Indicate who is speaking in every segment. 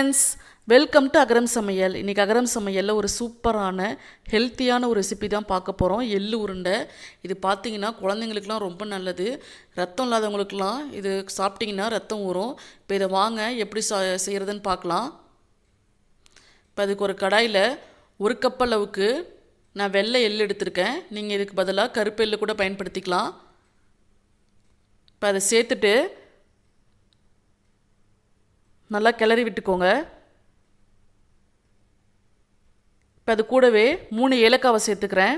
Speaker 1: Friends, welcome to அகரம் சமையல். இன்றைக்கி அகரம் சமையலில் ஒரு சூப்பரான ஹெல்த்தியான ஒரு ரெசிபி தான் பார்க்க போகிறோம். எள்ளு உருண்டை. இது பார்த்திங்கன்னா குழந்தைங்களுக்குலாம் ரொம்ப நல்லது. ரத்தம் இல்லாதவங்களுக்குலாம் இது சாப்பிட்டிங்கன்னா ரத்தம் ஊறும். இப்போ இதை வாங்க எப்படி செய்கிறதுன்னு பார்க்கலாம். இப்போ அதுக்கு ஒரு கடாயில் ஒரு கப் அளவுக்கு நான் வெள்ளை எள்ளு எடுத்திருக்கேன். நீங்கள் இதுக்கு பதிலாக கருப்பு எள்ளு கூட பயன்படுத்திக்கலாம். இப்போ அதை சேர்த்துட்டு நல்லா கிளறி விட்டுக்கோங்க. இப்போ அது கூடவே 3 ஏலக்காவை சேர்த்துக்கிறேன்.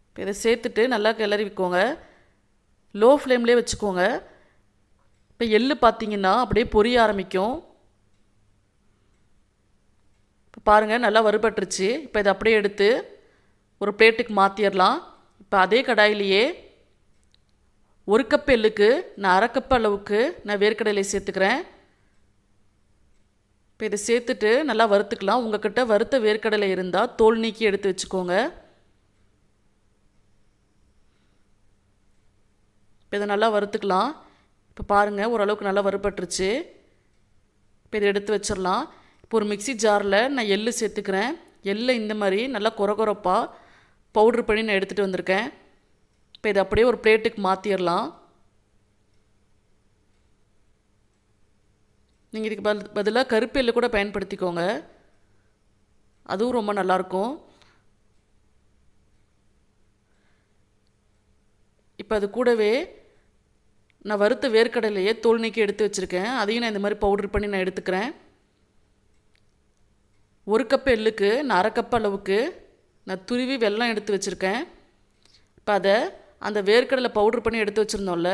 Speaker 1: இப்போ இதை சேர்த்துட்டு நல்லா கிளறி விற்கோங்க. லோ ஃப்ளேம்லேயே வச்சுக்கோங்க. இப்போ எள்ளு பார்த்திங்கன்னா அப்படியே பொரிய ஆரம்பிக்கும். இப்போ பாருங்கள், நல்லா வறுபட்டுருச்சு. இப்போ இதை அப்படியே எடுத்து ஒரு பிளேட்டுக்கு மாற்றிடலாம். இப்போ அதே கடாயிலேயே ஒரு கப் எள்ளுக்கு நான் அரை கப் அளவுக்கு நான் வேர்க்கடலை சேர்த்துக்கிறேன். இப்போ இதை சேர்த்துட்டு நல்லா வறுத்துக்கலாம். உங்கள்கிட்ட வறுத்த வேர்க்கடலை இருந்தால் தோல் நீக்கி எடுத்து வச்சுக்கோங்க. இப்போ இதை நல்லா வறுத்துக்கலாம். இப்போ பாருங்கள், ஓரளவுக்கு நல்லா வறுபட்டுருச்சு. இப்போ இதை எடுத்து வச்சிடலாம். இப்போ ஒரு மிக்சி ஜாரில் நான் எள்ளு சேர்த்துக்கிறேன். எள்ளை இந்த மாதிரி நல்லா கொரகொரப்பாக பவுட்ரு பண்ணி நான் எடுத்துகிட்டு வந்திருக்கேன். இப்போ இதை அப்படியே ஒரு பிளேட்டுக்கு மாற்றிடலாம். நீங்கள் இதுக்கு பதிலாக கருப்பு எள்ளு கூட பயன்படுத்திக்கோங்க, அதுவும் ரொம்ப நல்லாயிருக்கும். இப்போ அது கூடவே நான் வறுத்த வேர்க்கடலையே தோல் நீக்கி எடுத்து வச்சுருக்கேன். அதையும் நான் இந்த மாதிரி பவுட்ரு பண்ணி நான் எடுத்துக்கிறேன். ஒரு கப் எள்ளுக்கு நான் அரை கப் அளவுக்கு நான் துருவி வெல்லம் எடுத்து வச்சுருக்கேன். இப்போ அதை அந்த வேர்க்கடலை பவுட்ரு பண்ணி எடுத்து வச்சுருந்தோம்ல,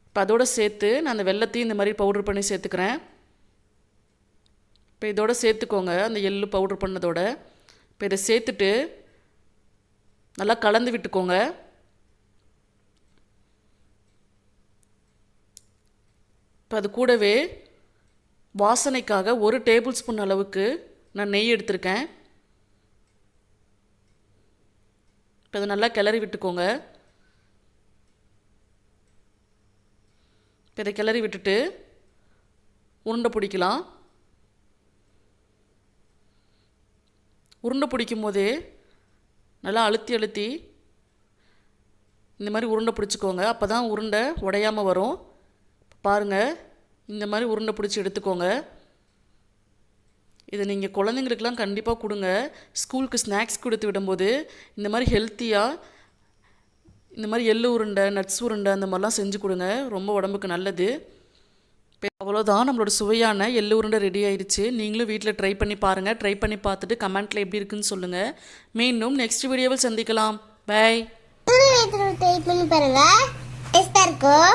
Speaker 1: இப்போ அதோடு சேர்த்து நான் அந்த வெல்லத்தையும் இந்த மாதிரி பவுட்ரு பண்ணி சேர்த்துக்கிறேன். இப்போ இதோடு சேர்த்துக்கோங்க, அந்த எள்ளு பவுட்ரு பண்ணதோட. இப்போ இதை சேர்த்துட்டு நல்லா கலந்து விட்டுக்கோங்க. இப்போ அது கூடவே வாசனைக்காக 1 டேபிள் ஸ்பூன் அளவுக்கு நான் நெய் எடுத்திருக்கேன். இப்போ அதை நல்லா கிளறி விட்டுக்கோங்க. இப்போ இதை கிளறி விட்டுட்டு உருண்டை பிடிக்கலாம். உருண்டை பிடிக்கும் போதே நல்லா அழுத்தி அழுத்தி இந்த மாதிரி உருண்டை பிடிச்சிக்கோங்க. அப்போ தான் உருண்டை உடையாமல் வரும். பாருங்கள், இந்த மாதிரி உருண்டை பிடிச்சி எடுத்துக்கோங்க. இதை நீங்கள் குழந்தைங்களுக்கெல்லாம் கண்டிப்பாக கொடுங்க. ஸ்கூலுக்கு ஸ்நாக்ஸ் கொடுத்து விடும்போது இந்த மாதிரி ஹெல்த்தியாக இந்த மாதிரி எள்ளு உருண்டை, நட்ஸ் உருண்டை அந்த மாதிரிலாம் செஞ்சு கொடுங்க. ரொம்ப உடம்புக்கு நல்லது. அவ்வளோதான், நம்மளோட சுவையான எள்ளு உருண்டை ரெடி ஆயிடுச்சு. நீங்களும் வீட்டில் ட்ரை பண்ணி பாருங்கள். ட்ரை பண்ணி பார்த்துட்டு கமெண்ட்டில் எப்படி இருக்குன்னு சொல்லுங்கள். மீண்டும் நெக்ஸ்ட் வீடியோவில் சந்திக்கலாம். பை.
Speaker 2: ட்ரை பண்ணி பாருங்க. டேஸ்டா இருக்கும்.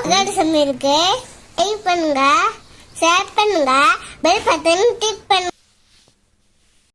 Speaker 2: ஷேர் பண்ணுங்க, பெல் பட்டன் கிளிக் பண்ணுங்க.